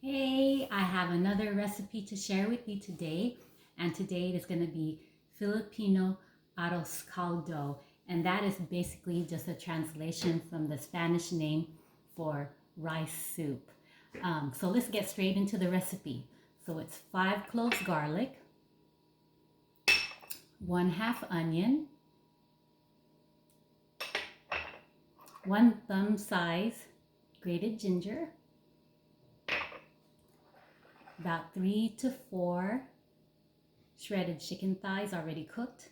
Hey, I have another recipe to share with you today, and today it is going to be Filipino arroz caldo, and that is basically just a translation from the Spanish name for rice soup. So let's get straight into the recipe. So it's 5 cloves garlic, 1/2 onion, 1 thumb size grated ginger, about 3 to 4 shredded chicken thighs already cooked.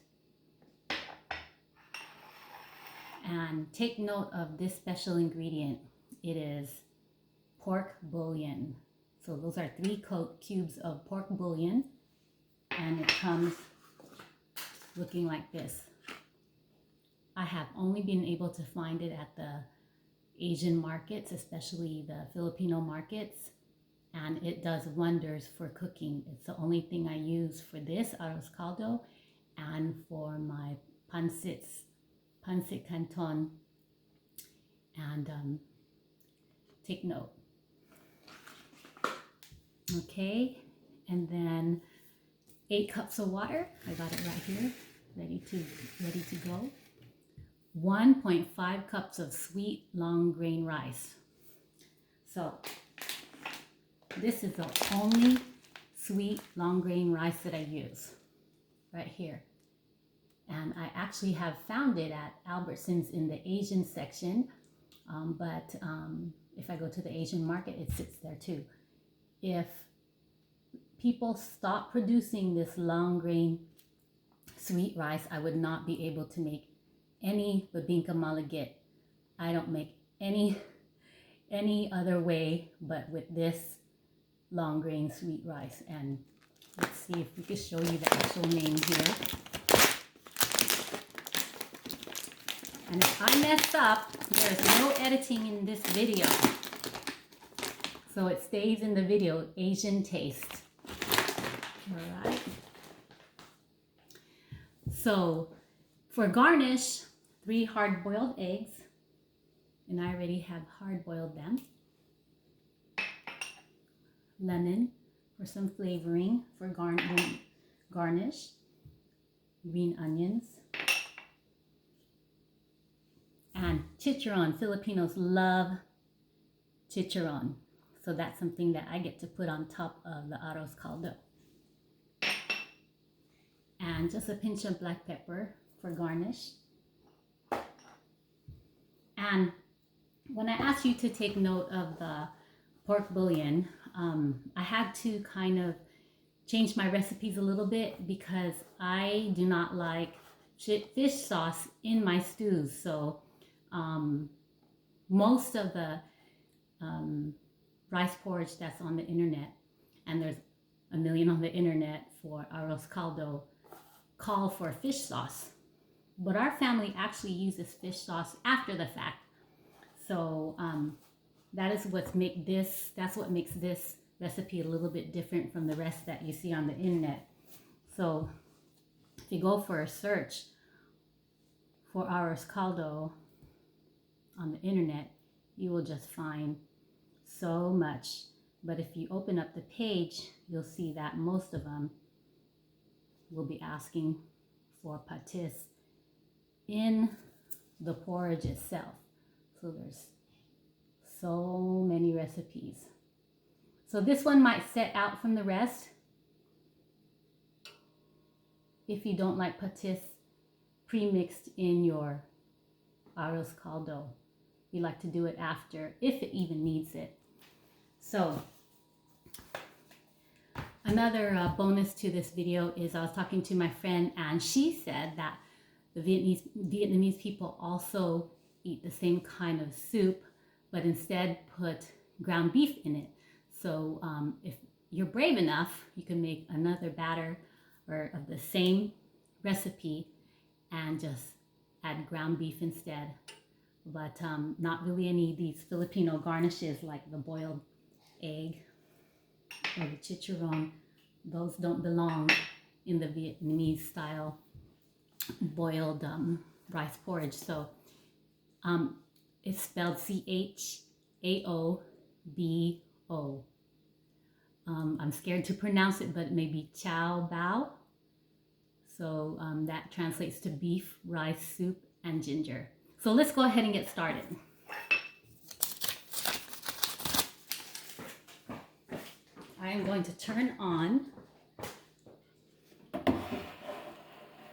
And take note of this special ingredient. It is pork bouillon. So those are 3 cubes of pork bouillon, and it comes looking like this. I have only been able to find it at the Asian markets, especially the Filipino markets, and it does wonders for cooking. It's the only thing I use for this arroz caldo and for my pancit canton. And take note. Okay, and then 8 cups of water. I got it right here, ready to go. 1.5 cups of sweet long grain rice. So this is the only sweet long grain rice that I use right here. And I actually have found it at Albertsons in the Asian section, but if I go to the Asian market, it sits there too. If people stop producing this long grain sweet rice, I would not be able to make any babingka malagit. I don't make any other way but with this long grain sweet rice. And let's see if we can show you the actual name here. And if I mess up, there's no editing in this video. So it stays in the video, Asian taste. All right. So for garnish, 3 hard-boiled eggs, and I already have hard-boiled them. Lemon for some flavoring for garnish. Green onions. And chicharron. Filipinos love chicharron. So that's something that I get to put on top of the arroz caldo. And just a pinch of black pepper for garnish. And when I asked you to take note of the pork bouillon, I had to kind of change my recipes a little bit because I do not like fish sauce in my stews. So most of the rice porridge that's on the internet, and there's a million on the internet for arroz caldo, call for fish sauce. But our family actually uses fish sauce after the fact. So that's what makes this recipe a little bit different from the rest that you see on the internet. So if you go for a search for arroz caldo on the internet, you will just find so much. But if you open up the page, you'll see that most of them will be asking for patis in the porridge itself. So there's so many recipes. So this one might set out from the rest if you don't like patis pre-mixed in your arroz caldo. You like to do it after, if it even needs it. So another bonus to this video is I was talking to my friend, and she said that the Vietnamese people also eat the same kind of soup, but instead put ground beef in it. So if you're brave enough, you can make another batter or of the same recipe and just add ground beef instead. But not really any of these Filipino garnishes like the boiled egg or the chicharron. Those don't belong in the Vietnamese style boiled rice porridge. So it's spelled CHAOBO. I'm scared to pronounce it, but it may be chow bao. So that translates to beef, rice, soup, and ginger. So let's go ahead and get started. I am going to turn on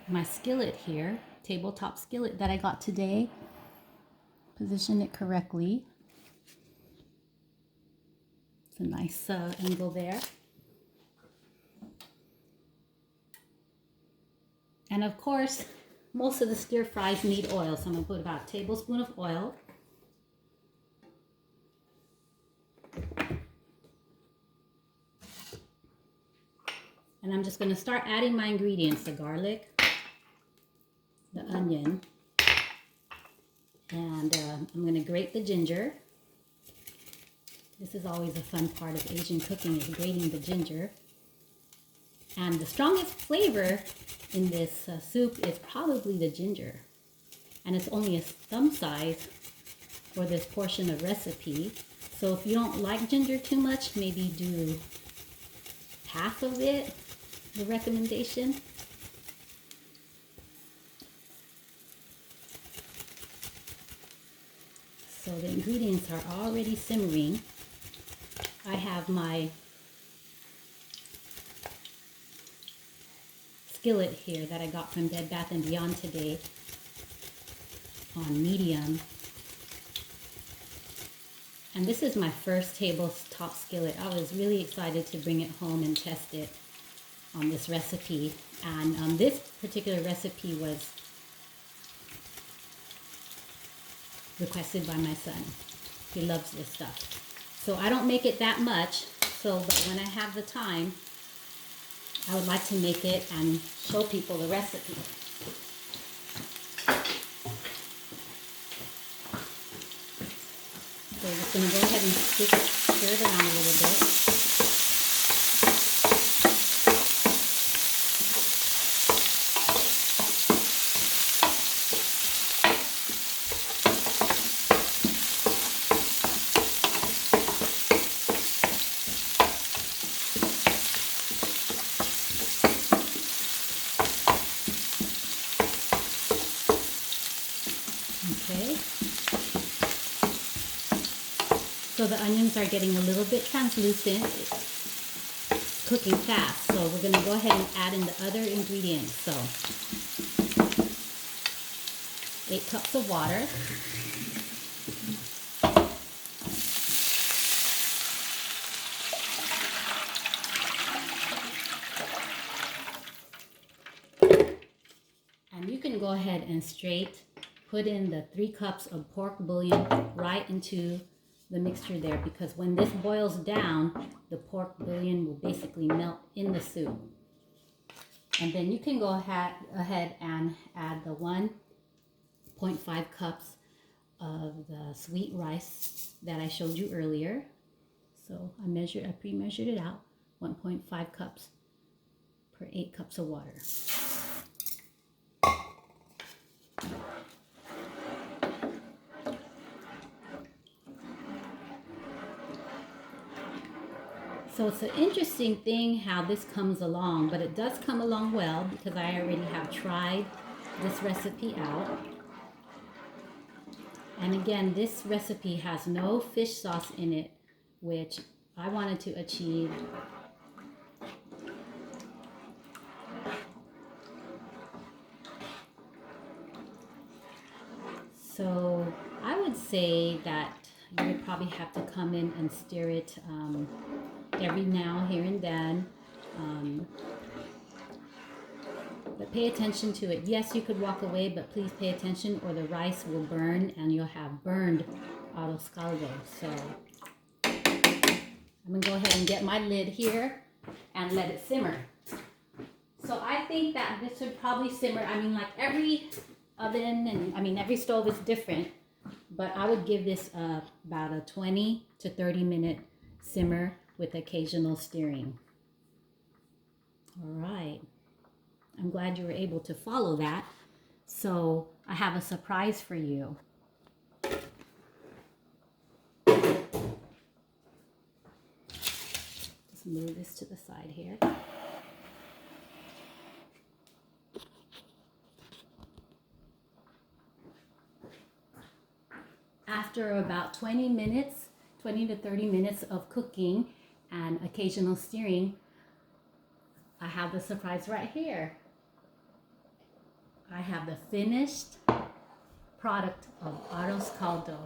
my skillet here, tabletop skillet that I got today. Position it correctly. It's a nice angle there. And of course, most of the stir fries need oil, so I'm going to put about a tablespoon of oil. And I'm just going to start adding my ingredients, the garlic, the onion, and I'm going to grate the ginger. This is always a fun part of Asian cooking, is grating the ginger. And the strongest flavor in this soup is probably the ginger. And it's only a thumb size for this portion of recipe. So if you don't like ginger too much, maybe do half of it, the recommendation. So the ingredients are already simmering. I have my skillet here that I got from Bed Bath & Beyond today on medium. And this is my first tabletop skillet. I was really excited to bring it home and test it on this recipe. And this particular recipe was requested by my son. He loves this stuff. So I don't make it that much, but when I have the time, I would like to make it and show people the recipe. So we're just going to go ahead and stir it around a little bit. Okay. So the onions are getting a little bit translucent. It's cooking fast. So we're going to go ahead and add in the other ingredients. So 8 cups of water. And you can go ahead and straight put in the 3 cups of pork bouillon right into the mixture there, because when this boils down, the pork bouillon will basically melt in the soup. And then you can go ahead and add the 1.5 cups of the sweet rice that I showed you earlier. So I pre-measured it out, 1.5 cups per 8 cups of water. So it's an interesting thing how this comes along, but it does come along well because I already have tried this recipe out. And again, this recipe has no fish sauce in it, which I wanted to achieve. So I would say that you would probably have to come in and stir it every now, here and then. But pay attention to it. Yes, you could walk away, but please pay attention or the rice will burn and you'll have burned arroz caldo. So I'm going to go ahead and get my lid here and let it simmer. So I think that this would probably simmer. I mean, like every oven and every stove is different, but I would give this about a 20 to 30 minute simmer with occasional stirring. All right. I'm glad you were able to follow that. So I have a surprise for you. Just move this to the side here. After about 20 to 30 minutes of cooking and occasional stirring, I have the surprise right here. I have the finished product of arroz caldo,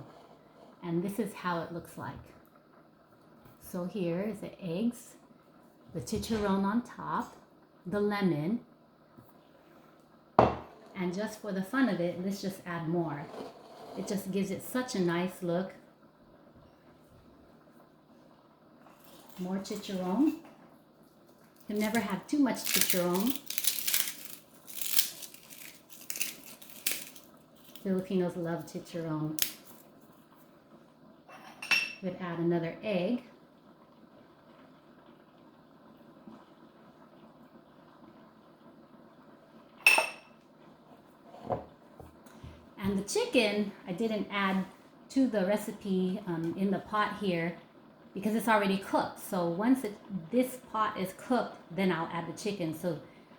and this is how it looks like. So here is the eggs, the chicharron on top, the lemon, and just for the fun of it, let's just add more. It just gives it such a nice look. More chicharron. You can never have too much chicharron. Filipinos love chicharron. We'd add another egg. And the chicken, I didn't add to the recipe in the pot here because it's already cooked. So once this pot is cooked, then I'll add the chicken. So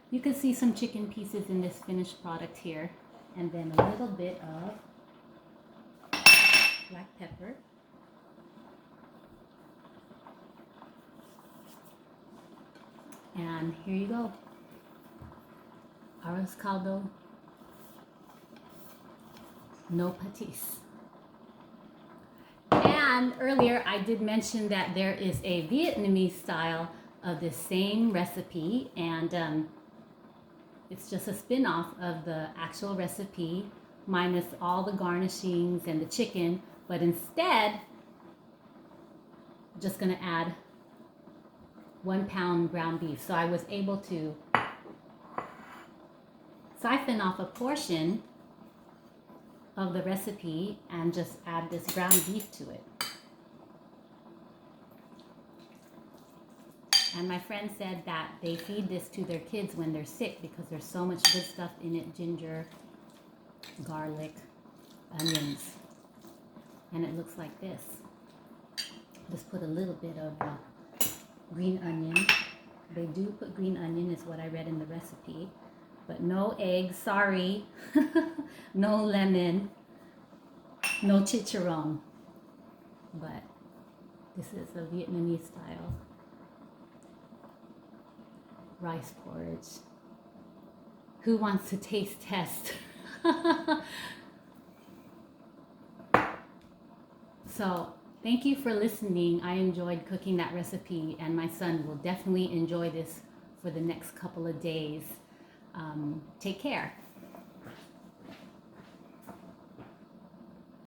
you can see some chicken pieces in this finished product here. And then a little bit of black pepper. And here you go. Arroz caldo. No patis. And earlier I did mention that there is a Vietnamese style of this same recipe, and it's just a spin-off of the actual recipe minus all the garnishings and the chicken, but instead I'm just gonna add 1 pound ground beef. So I was able to siphon off a portion of the recipe and just add this ground beef to it. And my friend said that they feed this to their kids when they're sick because there's so much good stuff in it: ginger, garlic, onions, and it looks like this. Just put a little bit of green onion. They do put green onion, is what I read in the recipe. But no eggs, sorry. No lemon, no chicharron. But this is a Vietnamese style rice porridge. Who wants to taste test? So thank you for listening. I enjoyed cooking that recipe, and my son will definitely enjoy this for the next couple of days. Take care.